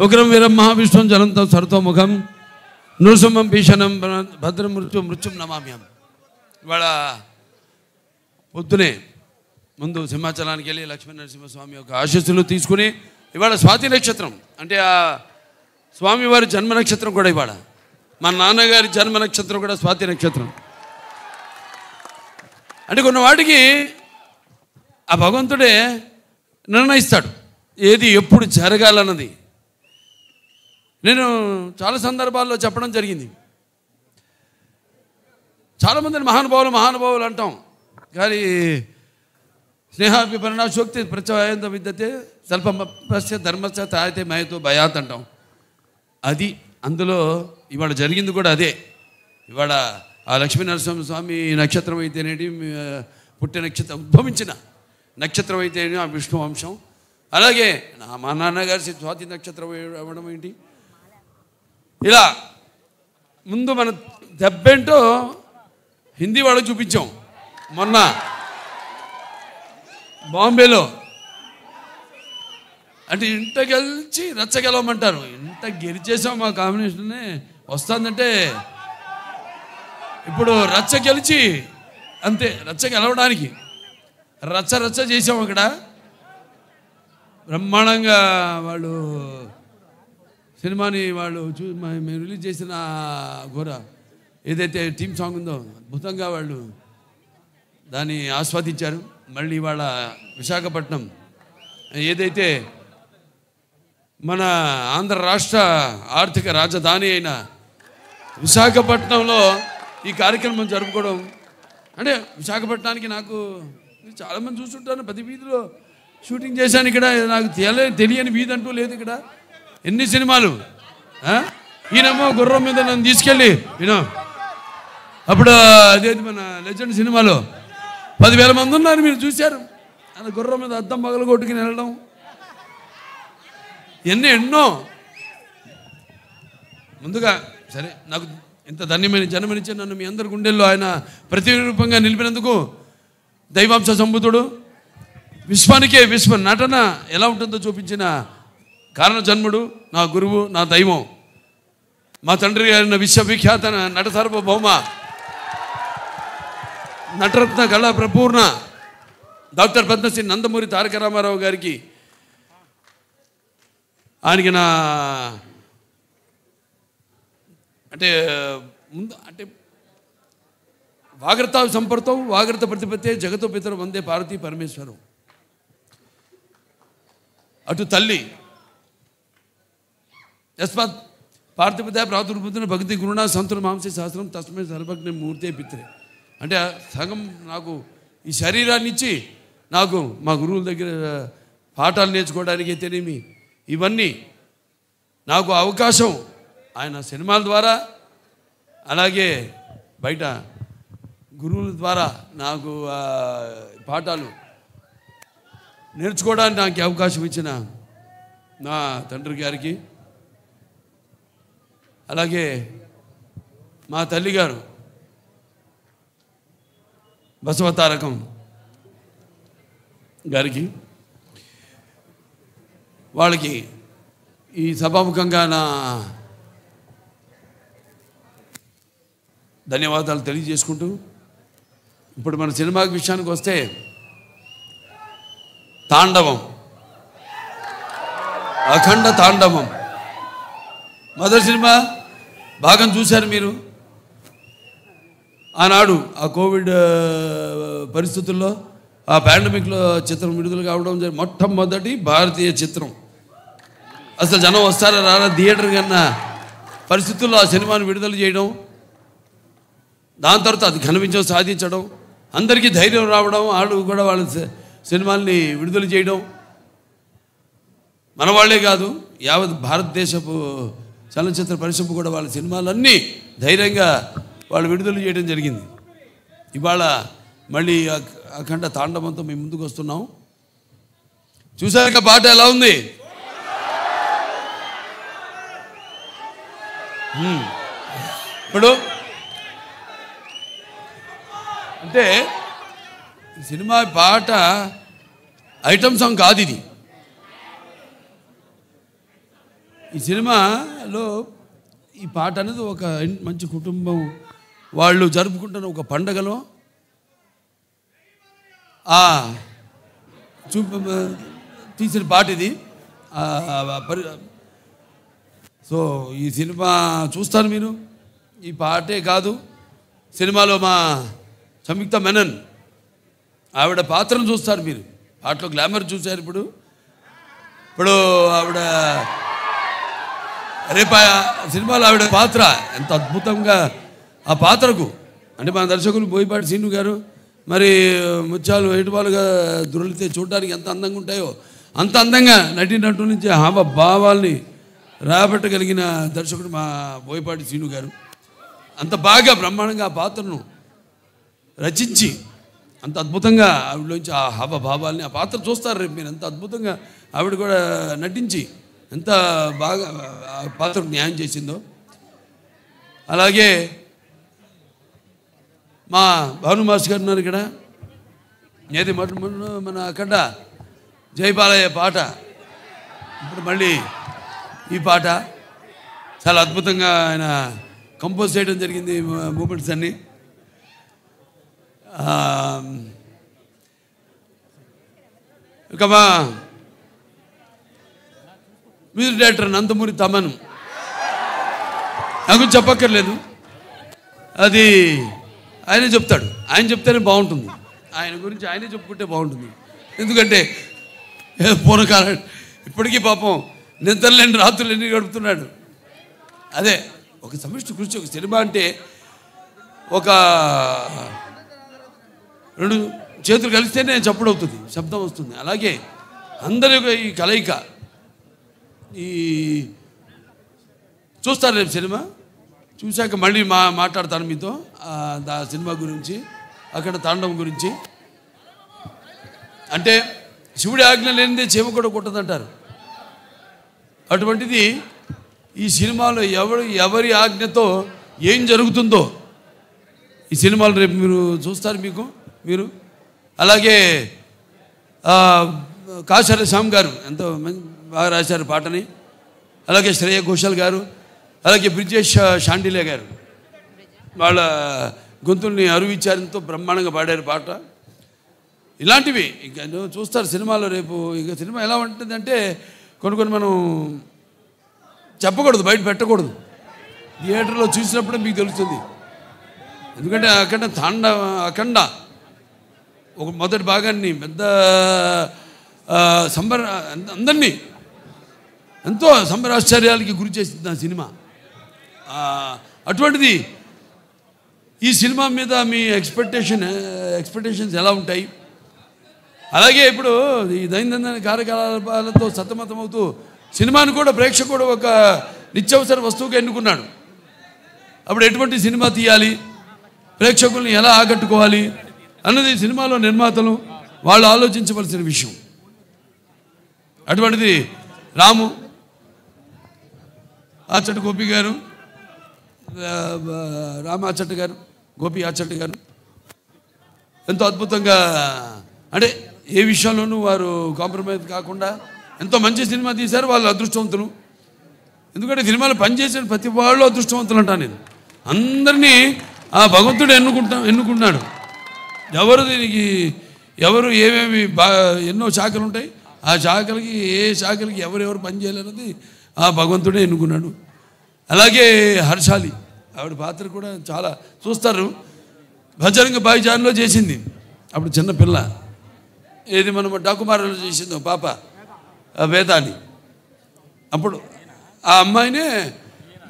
ఉగ్రం వీరం మహావిష్ణుం జ్వలంతం సర్వతోముఖం నృసింహం భీషణం భద్రం మృత్యుం నమామ్యం. ఇవాళ పొద్దునే ముందు సింహాచలానికి వెళ్ళి లక్ష్మీ నరసింహస్వామి యొక్క ఆశీస్సులు తీసుకుని ఇవాళ స్వాతి నక్షత్రం అంటే ఆ స్వామివారి జన్మ నక్షత్రం కూడా ఇవాళ మా నాన్నగారి జన్మ నక్షత్రం కూడా స్వాతి నక్షత్రం. అంటే కొన్ని వాటికి ఆ భగవంతుడే నిర్ణయిస్తాడు ఏది ఎప్పుడు జరగాలన్నది. నేను చాలా సందర్భాల్లో చెప్పడం జరిగింది. చాలామందిని మహానుభావులు అంటాం, కానీ స్నేహాభిపరిణాశోక్తి ప్రత్యయంత విద్యతే స్వల్పస్య ధర్మస్య తాయితే మయతో భయాత్ అంటాం. అది అందులో ఇవాళ జరిగింది కూడా అదే. ఇవాళ ఆ లక్ష్మీ నరసింహస్వామి నక్షత్రం అయితేనేటి పుట్టిన నక్షత్రం ఉద్భవించిన నక్షత్రం అయితేనే ఆ విష్ణు వంశం. అలాగే మా నాన్నగారి స్వాతి నక్షత్రం అవ్వడం ఏంటి, ఇలా ముందు మన దెబ్బేంటో హిందీ వాళ్ళకి చూపించాం. మొన్న బాంబేలో అంటే ఇంట గెలిచి రచ్చ గెలవమంటారు. ఇంత గెలిచేసాం మా కాంబినేషన్నే వస్తుందంటే ఇప్పుడు రచ్చ గెలిచి అంతే. రచ్చ గెలవడానికి రచ్చ చేసాం. అక్కడ బ్రహ్మాండంగా వాళ్ళు సినిమాని వాళ్ళు మేము రిలీజ్ చేసిన ఘోర ఏదైతే థీమ్ సాంగ్ ఉందో అద్భుతంగా వాళ్ళు దాన్ని ఆస్వాదించారు. మళ్ళీ వాళ్ళ విశాఖపట్నం ఏదైతే మన ఆంధ్ర రాష్ట్ర ఆర్థిక రాజధాని అయిన విశాఖపట్నంలో ఈ కార్యక్రమం జరుపుకోవడం అంటే విశాఖపట్నానికి నాకు చాలామంది చూస్తుంటాను. ప్రతి వీధిలో షూటింగ్ చేశాను. ఇక్కడ నాకు తెలియని వీధి అంటూ లేదు. ఇక్కడ ఎన్ని సినిమాలు. ఈయనేమో గుర్రం మీద నన్ను తీసుకెళ్ళి అప్పుడు అదేది మన లెజెండ్ సినిమాలో 10,000 మంది ఉన్నారు, మీరు చూశారు. అలా గుర్రం మీద అద్దం పగలు కొట్టుకుని వెళ్ళడం ఎన్నో. ముందుగా సరే నాకు ఇంత ధన్యమైన జన్మనిచ్చి నన్ను మీ అందరి గుండెల్లో ఆయన ప్రతిరూపంగా నిలిపినందుకు దైవాంశ సంబుతుడు విశ్వానికే విశ్వ నటన ఎలా ఉంటుందో చూపించిన కారణ జన్ముడు నా గురువు నా దైవం మా తండ్రి గారిన విశ్వవిఖ్యాత నట సార్వభౌమ నటరత్న కళా ప్రపూర్ణ డాక్టర్ పద్మశ్రీ నందమూరి తారక రామారావు గారికి ఆయనకి నా అంటే ముందు అంటే వాగ్రత సంపర్తం వాగ్రత ప్రతిపత్తే జగతో పితరు వందే పార్వతీ పరమేశ్వరం. అటు తల్లి యస్మాత్ పార్థిపత్య ప్రాతుర్పుత్ర భక్తి గురుణ సంతుల మాంసే శాస్త్రం తస్మే సర్వజ్ఞ మూర్తే పిత్రే. అంటే సగం నాకు ఈ శరీరాన్ని ఇచ్చి నాకు మా గురువుల దగ్గర పాఠాలు నేర్చుకోవడానికి అయితేనేమి ఇవన్నీ నాకు అవకాశం ఆయన సినిమాల ద్వారా అలాగే బయట గురువుల ద్వారా నాకు పాఠాలు నేర్చుకోవడానికి నాకు అవకాశం ఇచ్చిన నా తండ్రి గారికి అలాగే మా తల్లిగారు బసవతారకం గారికి వాళ్ళకి ఈ సభాముఖంగా నా ధన్యవాదాలు తెలియజేసుకుంటూ ఇప్పుడు మన సినిమా విషయానికి వస్తే తాండవం అఖండ తాండవం మొదటి సినిమా భాగం చూశారు మీరు. ఆనాడు ఆ కోవిడ్ పరిస్థితుల్లో ఆ పాండమిక్లో చిత్రం విడుదల కావడం మొట్టమొదటి భారతీయ చిత్రం. అసలు జనం వస్తారా రారా థియేటర్ కన్నా పరిస్థితుల్లో ఆ సినిమాను విడుదల చేయడం, దాని తర్వాత అది ఘన విజయం సాధించడం, అందరికీ ధైర్యం రావడం, వాళ్ళు కూడా వాళ్ళ సినిమాల్ని విడుదల చేయడం, మన వాళ్ళే కాదు యావత్ భారతదేశపు చలనచిత్ర పరిశ్రమ కూడా వాళ్ళ సినిమాలన్నీ ధైర్యంగా వాళ్ళు విడుదల చేయడం జరిగింది. ఇవాళ మళ్ళీ అఖండ తాండవంతో మేము ముందుకు వస్తున్నాం. చూసాక పాట ఎలా ఉంది? ఇప్పుడు అంటే సినిమా పాట ఐటమ్ సాంగ్ కాదు ఇది. ఈ సినిమాలో ఈ పాట అనేది ఒక మంచి కుటుంబం వాళ్ళు జరుపుకుంటున్న ఒక పండగలో తీసిన పాట ఇది. సో ఈ సినిమా చూస్తారు మీరు. ఈ పాటే కాదు, సినిమాలో మా సంయుక్త మెనన్ ఆవిడ పాత్రను చూస్తారు మీరు. పాటలో గ్లామర్ చూశారు. ఇప్పుడు ఆవిడ రేపు సినిమాలో ఆవిడ పాత్ర ఎంత అద్భుతంగా ఆ పాత్రకు అంటే మన దర్శకులు బోయపాటి శ్రీను గారు మరి ముత్యాలు ఏటుపాలుగా దొరికితే చూడడానికి ఎంత అందంగా ఉంటాయో అంత అందంగా నటినట్టు నుంచి భావాల్ని రాబట్టగలిగిన దర్శకుడు మా బోయపాటి శ్రీను గారు. అంత బాగా బ్రహ్మాండంగా ఆ పాత్రను రచించి అంత అద్భుతంగా ఆవిడలోంచి ఆ భావాల్ని ఆ పాత్ర చూస్తారు రేపు మీరు. ఎంత అద్భుతంగా ఆవిడ కూడా నటించి ఎంత బాగా ఆ పాత్రకు న్యాయం చేసిందో. అలాగే మా భాను మాస్టర్ గారు ఉన్నారు ఇక్కడ. ఏది మన అక్కడ జయబాలయ్య పాట, ఇప్పుడు మళ్ళీ ఈ పాట చాలా అద్భుతంగా ఆయన కంపోజ్ చేయడం జరిగింది. మూమెంట్స్ అన్నీ ఇక మా మ్యూజిక్ డైరెక్టర్ నందమూరి తమన్ నాకు చెప్పక్కర్లేదు, అది ఆయనే చెప్తాడు. ఆయన చెప్తేనే బాగుంటుంది. ఆయన గురించి ఆయనే చెప్పుకుంటే బాగుంటుంది. ఎందుకంటే పూర్వకాలం ఇప్పటికీ పాపం నిద్రలేని రాత్రులు ఎన్ని గడుపుతున్నాడు. అదే ఒక సమిష్టి కృషి. ఒక సినిమా అంటే ఒక 2 చేతులు కలిస్తేనే చప్పుడు అవుతుంది, శబ్దం వస్తుంది. అలాగే అందరి ఈ కలయిక ఈ చూస్తారు రేపు సినిమా చూశాక మళ్ళీ మాట్లాడతాను మీతో ఆ సినిమా గురించి, అక్కడ తాండవం గురించి. అంటే శివుడి ఆజ్ఞ లేనిదే చీమ కూడా కొట్టదంటారు. అటువంటిది ఈ సినిమాలో ఎవరి ఆజ్ఞతో ఏం జరుగుతుందో ఈ సినిమాలు రేపు మీరు చూస్తారు మీరు. అలాగే కాశర శ్యామ్ గారు ఎంతో బాగా రాశారు పాటని. అలాగే శ్రేయ ఘోషాల్ గారు, అలాగే బ్రిజేష్ షాండిలే గారు వాళ్ళ గొంతుల్ని అరువిచ్చారంతో బ్రహ్మాండంగా పాడారు పాట. ఇలాంటివి ఇంకా చూస్తారు సినిమాలో రేపు. ఇక సినిమా ఎలా ఉంటుందంటే కొన్ని మనం చెప్పకూడదు, బయట పెట్టకూడదు. థియేటర్లో చూసినప్పుడే మీకు తెలుస్తుంది. ఎందుకంటే అఖండ ఒక మొదటి భాగాన్ని పెద్ద అందరినీ ఎంతో సంబరాశ్చర్యాలకి గురి చేసింది ఆ సినిమా. అటువంటిది ఈ సినిమా మీద మీ ఎక్స్పెక్టేషన్స్ ఎలా ఉంటాయి? అలాగే ఇప్పుడు ఈ దైనందిన కార్యకలాపాలతో సతమతమవుతూ సినిమాను కూడా ప్రేక్షకుడు ఒక నిత్యావసర వస్తువుగా ఎన్నుకున్నాడు. అప్పుడు ఎటువంటి సినిమా తీయాలి, ప్రేక్షకుల్ని ఎలా ఆకట్టుకోవాలి అన్నది సినిమాలో నిర్మాతలు వాళ్ళు ఆలోచించవలసిన విషయం. అటువంటిది రాము ఆచట్ గోపి గారు, రామాచట్ గారు, గోపి ఆచట్ గారు ఎంతో అద్భుతంగా అంటే ఏ విషయంలోనూ వారు కాంప్రమైజ్ కాకుండా ఎంతో మంచి సినిమా తీశారు. వాళ్ళు అదృష్టవంతులు. ఎందుకంటే సినిమాలో పనిచేసిన ప్రతి వాళ్ళు అదృష్టవంతులు అంటాను నేను. అందరినీ ఆ భగవంతుడు ఎన్నుకున్నాడు. ఎవరు ఏమేమి ఎన్నో శాఖలు ఉంటాయి. ఆ శాఖలకి ఏ శాఖలకి ఎవరెవరు పనిచేయాలన్నది ఆ భగవంతుడే ఎన్నుకున్నాడు. అలాగే హర్షాలి ఆవిడ పాత్ర కూడా చాలా చూస్తారు. భజరంగ భాయిజాన్లో చేసింది అప్పుడు చిన్నపిల్ల. ఏది మనం డాకుమారలో చేసిందో పాప వేదాన్ని. అప్పుడు ఆ అమ్మాయినే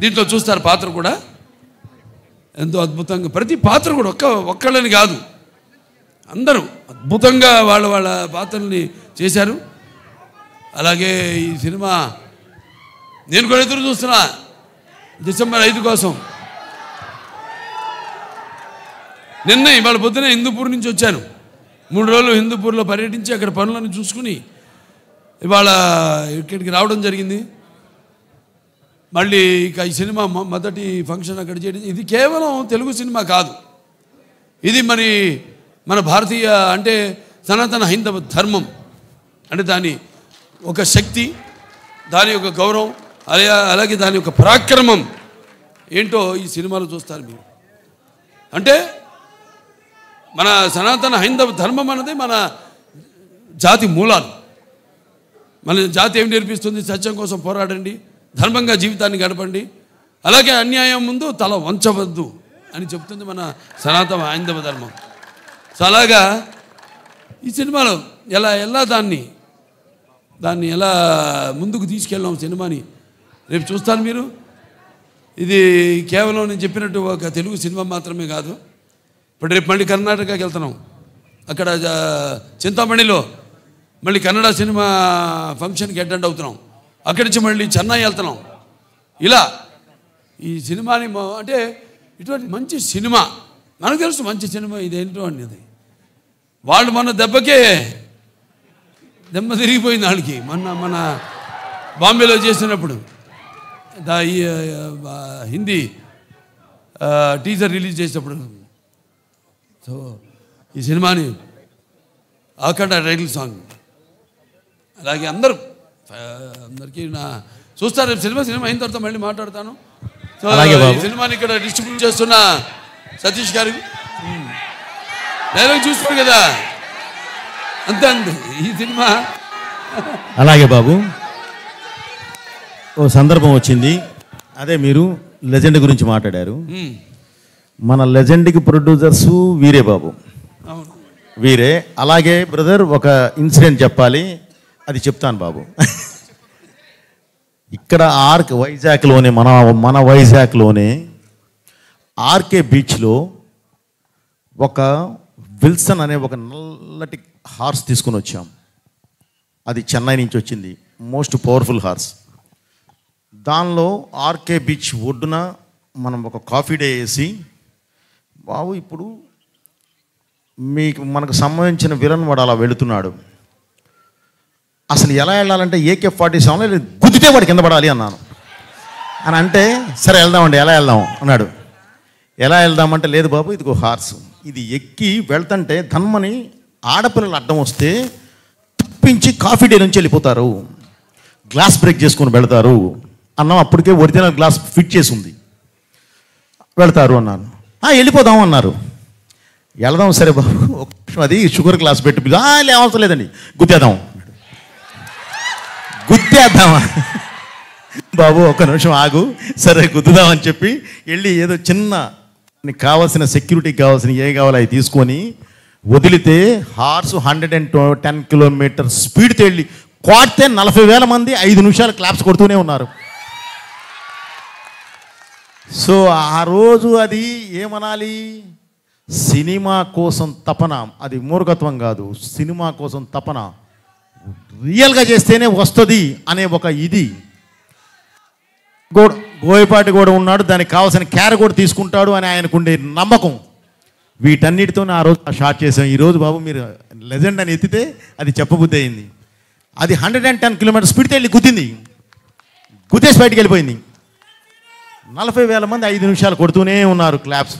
దీంట్లో చూస్తారు పాత్ర కూడా ఎంతో అద్భుతంగా. ప్రతి పాత్ర కూడా ఒక్కళ్ళని కాదు, అందరూ అద్భుతంగా వాళ్ళ పాత్రల్ని చేశారు. అలాగే ఈ సినిమా నేను కూడా ఎదురు చూస్తున్నా డిసెంబర్ 5 కోసం. నిన్న ఇవాళ పొద్దున హిందూపూర్ నుంచి వచ్చాను. 3 రోజులు హిందూపూర్లో పర్యటించి అక్కడ పనులను చూసుకుని ఇవాళ ఇక్కడికి రావడం జరిగింది. మళ్ళీ ఇక ఈ సినిమా మొదటి ఫంక్షన్ అక్కడ చేయడం. ఇది కేవలం తెలుగు సినిమా కాదు, ఇది మరి మన భారతీయ అంటే సనాతన హైందవ ధర్మం అంటే దాని ఒక శక్తి, దాని యొక్క గౌరవం, అలాగే దాని యొక్క పరాక్రమం ఏంటో ఈ సినిమాలో చూస్తారు మీరు. అంటే మన సనాతన హైందవ ధర్మం అన్నది మన జాతి మూలాలు. మన జాతి ఏం నేర్పిస్తుంది? సత్యం కోసం పోరాడండి, ధర్మంగా జీవితాన్ని గడపండి, అలాగే అన్యాయం ముందు తల వంచవద్దు అని చెప్తుంది మన సనాతన హైందవ ధర్మం. సో అలాగా ఈ సినిమాలో ఎలా దాన్ని ఎలా ముందుకు తీసుకెళ్ళాం సినిమాని రేపు చూస్తారు మీరు. ఇది కేవలం నేను చెప్పినట్టు ఒక తెలుగు సినిమా మాత్రమే కాదు. ఇప్పుడు రేపు మళ్ళీ కర్ణాటకకి వెళ్తున్నాం. అక్కడ చింతామణిలో మళ్ళీ కన్నడ సినిమా ఫంక్షన్కి అటెండ్ అవుతున్నాం. అక్కడి నుంచి మళ్ళీ చెన్నై వెళ్తున్నాం. ఇలా ఈ సినిమాని అంటే ఇటువంటి మంచి సినిమా మనకు తెలుసు, మంచి సినిమా ఇదేంటో అనేది. వాళ్ళు మన దెబ్బ తిరిగిపోయింది వాళ్ళకి. మన బాంబేలో చేసినప్పుడు ఈ హిందీ టీజర్ రిలీజ్ చేసినప్పుడు. సో ఈ సినిమాని అఖండ టైటిల్ సాంగ్, అలాగే అందరికీ చూస్తారు. సినిమా అయిన తర్వాత మళ్ళీ మాట్లాడతాను. సో ఈ సినిమాని ఇక్కడ డిస్ట్రిబ్యూట్ చేస్తున్న సతీష్ గారికి డైలాగ్ చూస్తారు కదా, అంతే ఈ సినిమా. అలాగే బాబు, ఓ సందర్భం వచ్చింది. అదే మీరు లెజెండ్ గురించి మాట్లాడారు. మన లెజెండ్కి ప్రొడ్యూసర్స్ వీరే బాబు, వీరే. అలాగే బ్రదర్ ఒక ఇన్సిడెంట్ చెప్పాలి, అది చెప్తాను బాబు. ఇక్కడ వైజాగ్లోనే మన వైజాగ్లోనే ఆర్కే బీచ్లో ఒక విల్సన్ అనే ఒక నల్లటి హార్స్ తీసుకుని వచ్చాం. అది చెన్నై నుంచి వచ్చింది, మోస్ట్ పవర్ఫుల్ హార్స్. దానిలో ఆర్కే బీచ్ ఒడ్డున మనం ఒక కాఫీ డే వేసి, బాబు ఇప్పుడు మనకు సంబంధించిన విలన్ వాడు అలా వెళుతున్నాడు, అసలు ఎలా వెళ్ళాలంటే AK-47 గుద్దితే వాడు కింద పడాలి అన్నాను. అని అంటే సరే వెళ్దామండి, ఎలా వెళ్దాం అన్నాడు. ఎలా వెళ్దామంటే లేదు బాబు ఇదిగో హార్స్, ఇది ఎక్కి వెళ్తుంటే ధన్మని ఆడపిల్లలు అడ్డం వస్తే తప్పించి కాఫీ డే నుంచి వెళ్ళిపోతారు, గ్లాస్ బ్రేక్ చేసుకొని వెళతారు అన్నాం. అప్పటికే ఒరిజినల్ గ్లాస్ ఫిట్ చేసి ఉంది, వెళతారు అన్నాను. వెళ్ళిపోదాం అన్నారు. వెళదాం సరే బాబు, అది షుగర్ గ్లాస్ పెట్టి అవసరం లేదండి గుద్దేద్దామా బాబు, ఒక్క నిమిషం ఆగు, సరే గుద్దుదామని చెప్పి వెళ్ళి ఏదో చిన్న కావాల్సిన సెక్యూరిటీకి కావాల్సిన ఏ కావాలో అవి తీసుకొని వదిలితే హార్స్ 110 కిలోమీటర్ స్పీడ్తో వెళ్ళి కొడితే 40,000 మంది 5 నిమిషాలు క్లాప్స్ కొడుతూనే ఉన్నారు. సో ఆ రోజు అది ఏమనాలి, సినిమా కోసం తపన, అది మూర్ఖత్వం కాదు, సినిమా కోసం తపన, రియల్గా చేస్తేనే వస్తుంది అనే ఒక ఇది. బోయపాటి కూడా ఉన్నాడు, దానికి కావాల్సిన క్యారె కూడా తీసుకుంటాడు అని ఆయనకుండే నమ్మకం. వీటన్నిటితోనే ఆ రోజు షార్ట్ చేసాం. ఈరోజు బాబు మీరు లెజెండ్ అని ఎత్తితే అది చెప్పబుద్ధి అయింది. అది 110 కిలోమీటర్ స్పీడ్తో వెళ్ళి గుద్దేసి బయటికి వెళ్ళిపోయింది. 40,000 మంది 5 నిమిషాలు కొడుతూనే ఉన్నారు claps.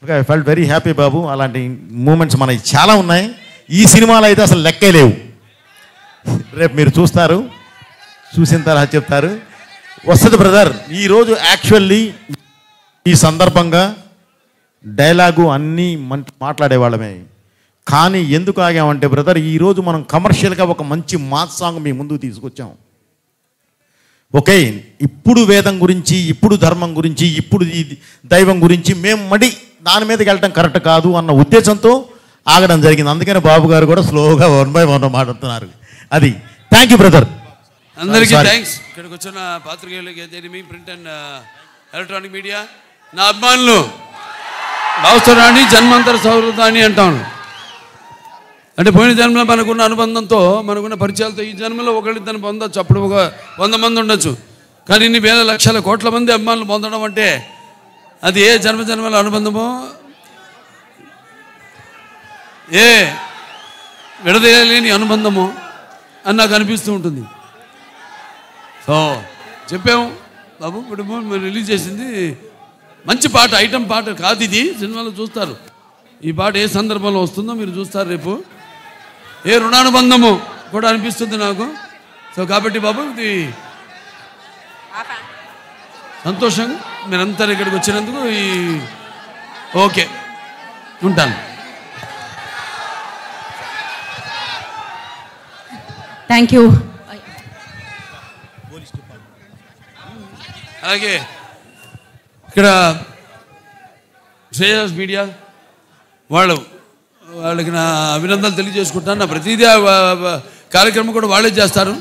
Okay, I felt very happy బాబు. అలాంటి మూమెంట్స్ మనకి చాలా ఉన్నాయి. ఈ సినిమాలో అయితే అసలు లెక్కే లేవు. రేపు మీరు చూస్తారు, చూసిన తర్వాత చెప్తారు. వస్తుంది బ్రదర్. ఈరోజు యాక్చువల్లీ ఈ సందర్భంగా డైలాగు అన్నీ మాట్లాడేవాళ్ళమే, కానీ ఎందుకు ఆగామంటే బ్రదర్, ఈరోజు మనం కమర్షియల్గా ఒక మంచి మాస్ సాంగ్ మీ ముందుకు తీసుకొచ్చాం. ఓకే, ఇప్పుడు వేదం గురించి, ఇప్పుడు ధర్మం గురించి, ఇప్పుడు ఈ దైవం గురించి మేము దాని మీదకి వెళ్ళటం కరెక్ట్ కాదు అన్న ఉద్దేశంతో ఆగడం జరిగింది. అందుకని బాబు గారు కూడా స్లోగా 1 by 1 మాట్లాడుతున్నారు. అది థ్యాంక్ యూ బ్రదర్, అందరికీ థ్యాంక్స్. ఇక్కడికి వచ్చిన పాత్రికేయులకి, ప్రింట్ అండ్ ఎలక్ట్రానిక్ మీడియా, నా అభిమానులు, భావస్థాన్ని జన్మాంతర సౌహృదాన్ని అంటాను. అంటే పోయిన జన్మలో మనకున్న అనుబంధంతో, మనకున్న పరిచయాలతో ఈ జన్మలో ఒకళ్ళిద్దరిని పొందొచ్చు, అప్పుడు ఒక 100 మంది ఉండొచ్చు. కానీ ఇన్ని వేల లక్షల కోట్ల మంది అభిమానులు పొందడం అంటే అది ఏ జన్మల అనుబంధమో, ఏ విడదీయలేని అనుబంధమో అని నాకు అనిపిస్తూ ఉంటుంది. సో చెప్పాము బాబు, ఇప్పుడు మీరు రిలీజ్ చేసింది మంచి పాట, ఐటమ్ పాట కాదు ఇది, సినిమాలో చూస్తారు. ఈ పాట ఏ సందర్భంలో వస్తుందో మీరు చూస్తారు రేపు. ఏ రుణానుబంధము కూడా అనిపిస్తుంది నాకు. సో కాబట్టి బాబు, ఇది సంతోషం మీరంతా ఇక్కడికి వచ్చినందుకు. ఓకే, ఉంటాను. Thank you. అలాగే ఇక్కడ శ్రేయస్ మీడియా వాళ్ళకి నా అభినందనలు తెలియజేసుకుంటాను. నా ప్రతిదీ కార్యక్రమం కూడా వాళ్ళే చేస్తారు.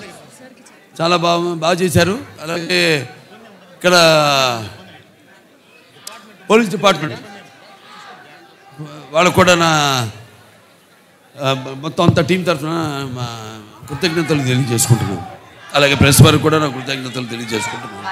చాలా బాగా చేశారు. అలాగే ఇక్కడ పోలీస్ డిపార్ట్మెంట్ వాళ్ళకు కూడా నా మొత్తం అంతా టీం తరఫున మా కృతజ్ఞతలు తెలియజేసుకుంటున్నాను. అలాగే ప్రెస్ వారికి కూడా నా కృతజ్ఞతలు తెలియజేసుకుంటున్నాను.